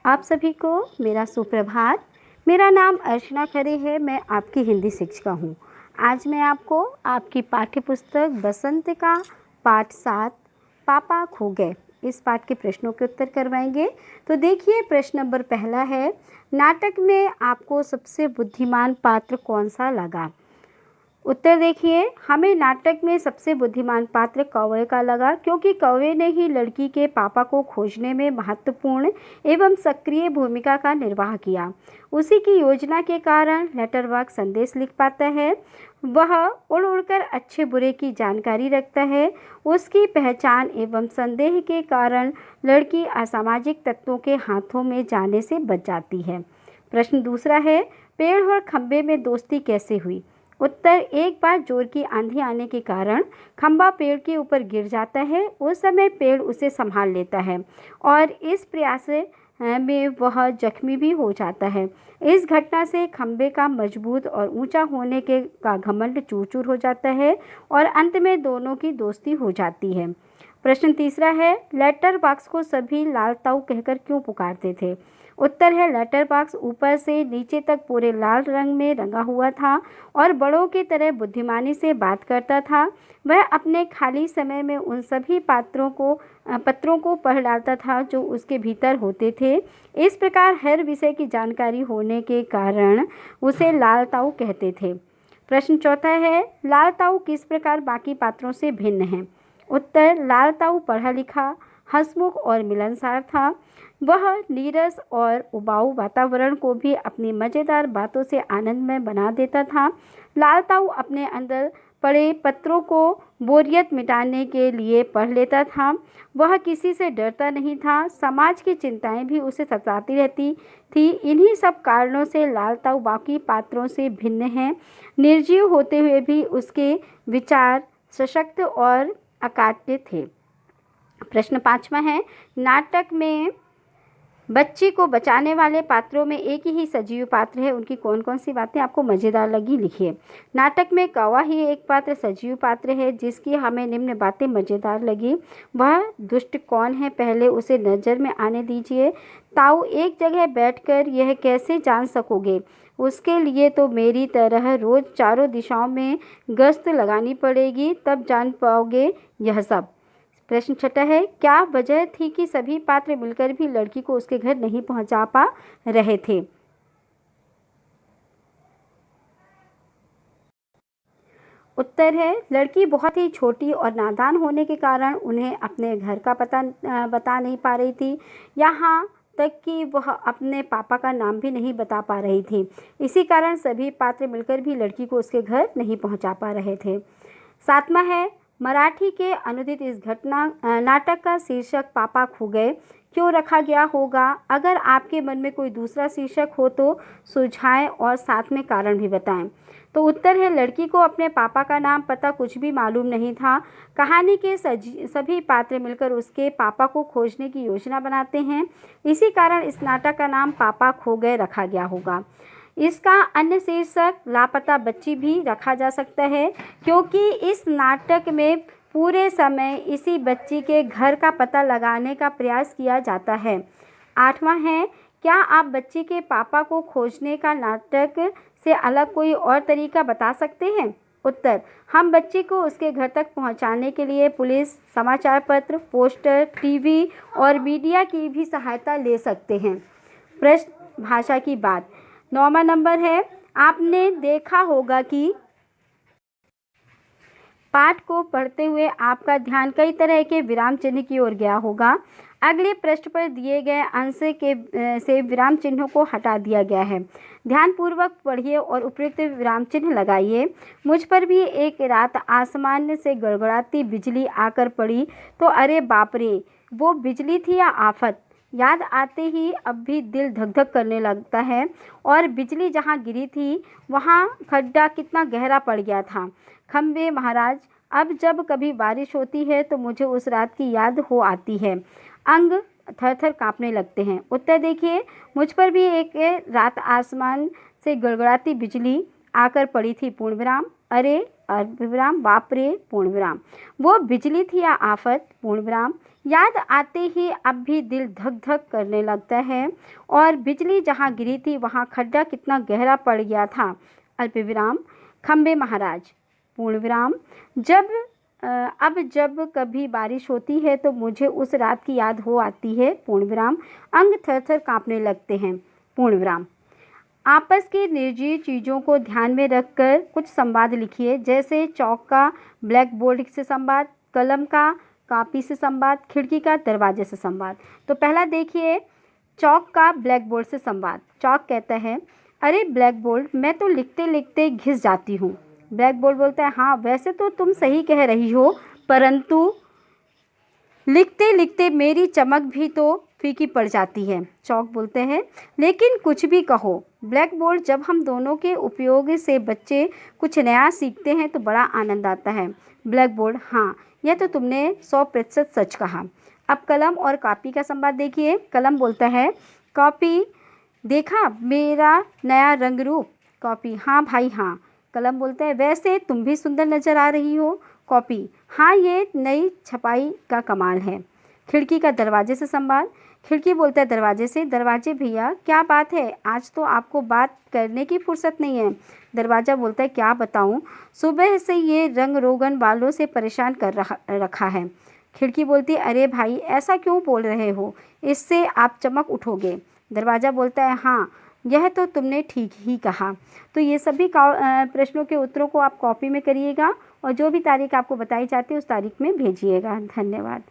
आप सभी को मेरा सुप्रभात। मेरा नाम अर्चना खरे है। मैं आपकी हिंदी शिक्षिका हूँ। आज मैं आपको आपकी पाठ्य पुस्तक बसंत का पाठ 7 पापा खो गए इस पाठ के प्रश्नों के उत्तर करवाएंगे। तो देखिए, प्रश्न नंबर पहला है, नाटक में आपको सबसे बुद्धिमान पात्र कौन सा लगा? उत्तर देखिए, हमें नाटक में सबसे बुद्धिमान पात्र कौवे का लगा, क्योंकि कौवे ने ही लड़की के पापा को खोजने में महत्वपूर्ण एवं सक्रिय भूमिका का निर्वाह किया। उसी की योजना के कारण लेटर बॉक्स संदेश लिख पाता है। वह उड़ उड़कर अच्छे बुरे की जानकारी रखता है। उसकी पहचान एवं संदेह के कारण लड़की असामाजिक तत्वों के हाथों में जाने से बच जाती है। प्रश्न दूसरा है, पेड़ और खंबे में दोस्ती कैसे हुई? उत्तर, एक बार जोर की आंधी आने के कारण खंबा पेड़ के ऊपर गिर जाता है। उस समय पेड़ उसे संभाल लेता है और इस प्रयास में वह जख्मी भी हो जाता है। इस घटना से खंबे का मजबूत और ऊंचा होने के का घमंड चूर चूर हो जाता है और अंत में दोनों की दोस्ती हो जाती है। प्रश्न तीसरा है, लेटर बॉक्स को सभी लाल ताऊ कहकर क्यों पुकारते थे? उत्तर है, लेटर बॉक्स ऊपर से नीचे तक पूरे लाल रंग में रंगा हुआ था और बड़ों की तरह बुद्धिमानी से बात करता था। वह अपने खाली समय में उन सभी पत्रों को पढ़ डालता था जो उसके भीतर होते थे। इस प्रकार हर विषय की जानकारी होने के कारण उसे लाल ताऊ कहते थे। प्रश्न चौथा है, लाल ताऊ किस प्रकार बाकी पात्रों से भिन्न है? उत्तर, लाल ताऊ पढ़ा लिखा, हंसमुख और मिलनसार था। वह नीरस और उबाऊ वातावरण को भी अपनी मज़ेदार बातों से आनंदमय बना देता था। लाल ताऊ अपने अंदर पड़े पत्रों को बोरियत मिटाने के लिए पढ़ लेता था। वह किसी से डरता नहीं था। समाज की चिंताएं भी उसे सताती रहती थी। इन्हीं सब कारणों से लाल ताऊ बाकी पात्रों से भिन्न है। निर्जीव होते हुए भी उसके विचार सशक्त और अकाट्य थे। प्रश्न पांचवा है, नाटक में बच्ची को बचाने वाले पात्रों में एक ही सजीव पात्र है। उनकी कौन कौन सी बातें आपको मज़ेदार लगी, लिखिए। नाटक में कौवा ही एक पात्र सजीव पात्र है जिसकी हमें निम्न बातें मज़ेदार लगी। वह दुष्ट कौन है, पहले उसे नज़र में आने दीजिए। ताऊ, एक जगह बैठकर यह कैसे जान सकोगे? उसके लिए तो मेरी तरह रोज़ चारों दिशाओं में गश्त लगानी पड़ेगी, तब जान पाओगे यह सब। प्रश्न छठा है, क्या वजह थी कि सभी पात्र मिलकर भी लड़की को उसके घर नहीं पहुंचा पा रहे थे? उत्तर है, लड़की बहुत ही छोटी और नादान होने के कारण उन्हें अपने घर का पता बता नहीं पा रही थी। यहाँ तक कि वह अपने पापा का नाम भी नहीं बता पा रही थी। इसी कारण सभी पात्र मिलकर भी लड़की को उसके घर नहीं पहुंचा पा रहे थे। सातवां है, मराठी के अनुदित इस नाटक का शीर्षक पापा खो गए क्यों रखा गया होगा? अगर आपके मन में कोई दूसरा शीर्षक हो तो सुझाएं और साथ में कारण भी बताएं। तो उत्तर है, लड़की को अपने पापा का नाम पता कुछ भी मालूम नहीं था। कहानी के सभी पात्र मिलकर उसके पापा को खोजने की योजना बनाते हैं। इसी कारण इस नाटक का नाम पापा खो गए रखा गया होगा। इसका अन्य शीर्षक लापता बच्ची भी रखा जा सकता है, क्योंकि इस नाटक में पूरे समय इसी बच्ची के घर का पता लगाने का प्रयास किया जाता है। आठवां है, क्या आप बच्ची के पापा को खोजने का नाटक से अलग कोई और तरीका बता सकते हैं? उत्तर, हम बच्ची को उसके घर तक पहुंचाने के लिए पुलिस, समाचार पत्र, पोस्टर, टीवी और मीडिया की भी सहायता ले सकते हैं। प्रश्न भाषा की बात। 9वां नंबर है, आपने देखा होगा कि पाठ को पढ़ते हुए आपका ध्यान कई तरह के विराम चिन्ह की ओर गया होगा। अगले पृष्ठ पर दिए गए अंश से विराम चिन्हों को हटा दिया गया है। ध्यानपूर्वक पढ़िए और उपयुक्त विराम चिन्ह लगाइए। मुझ पर भी एक रात आसमान से गड़गड़ाती बिजली आकर पड़ी तो अरे बाप रे, वो बिजली थी या आफत? याद आते ही अब भी दिल धक धक करने लगता है। और बिजली जहाँ गिरी थी वहाँ खड्डा कितना गहरा पड़ गया था। खंबे महाराज, अब जब कभी बारिश होती है तो मुझे उस रात की याद हो आती है। अंग थर थर काँपने लगते हैं। उत्तर देखिए, मुझ पर भी एक रात आसमान से गड़गड़ाती बिजली आकर पड़ी थी, पूर्ण विराम, अरे अर्ध विराम, बाप रे, पूर्ण विराम। वो बिजली थी या आफत, पूर्ण विराम? याद आते ही अब भी दिल धक धक करने लगता है। और बिजली जहाँ गिरी थी वहाँ खड्डा कितना गहरा पड़ गया था। अल्पविराम, खम्बे महाराज, पूर्ण विराम। अब जब कभी बारिश होती है तो मुझे उस रात की याद हो आती है। पूर्ण विराम। अंग थर थर काँपने लगते हैं। पूर्ण विराम। आपस की निर्जीव चीज़ों को ध्यान में रखकर कुछ संवाद लिखिए, जैसे चौक का ब्लैक बोर्ड से संवाद, कलम का कॉपी से संवाद, खिड़की का दरवाजे से संवाद। तो पहला देखिए, चौक का ब्लैक बोर्ड से संवाद। चौक कहता है, अरे ब्लैक बोर्ड, मैं तो लिखते लिखते घिस जाती हूँ। ब्लैक बोर्ड बोलता है, हाँ वैसे तो तुम सही कह रही हो, परंतु लिखते लिखते मेरी चमक भी तो फीकी पड़ जाती है। चौक बोलते हैं, लेकिन कुछ भी कहो ब्लैक बोर्ड, जब हम दोनों के उपयोग से बच्चे कुछ नया सीखते हैं तो बड़ा आनंद आता है। ब्लैक बोर्ड, हाँ यह तो तुमने 100% सच कहा। अब कलम और कॉपी का संवाद देखिए। कलम बोलता है, कॉपी, देखा मेरा नया रंग रूप। कॉपी, हाँ भाई हाँ। कलम बोलता है, वैसे तुम भी सुंदर नज़र आ रही हो। कॉपी, हाँ ये नई छपाई का कमाल है। खिड़की का दरवाजे से संवाद। खिड़की बोलता है दरवाजे से, दरवाजे भैया क्या बात है, आज तो आपको बात करने की फुर्सत नहीं है। दरवाज़ा बोलता है, क्या बताऊं, सुबह से ये रंग रोगन वालों से परेशान कर रखा है। खिड़की बोलती है, अरे भाई ऐसा क्यों बोल रहे हो, इससे आप चमक उठोगे। दरवाज़ा बोलता है, हाँ यह तो तुमने ठीक ही कहा। तो ये सभी प्रश्नों के उत्तरों को आप कॉपी में करिएगा और जो भी तारीख आपको बताई जाती है उस तारीख में भेजिएगा। धन्यवाद।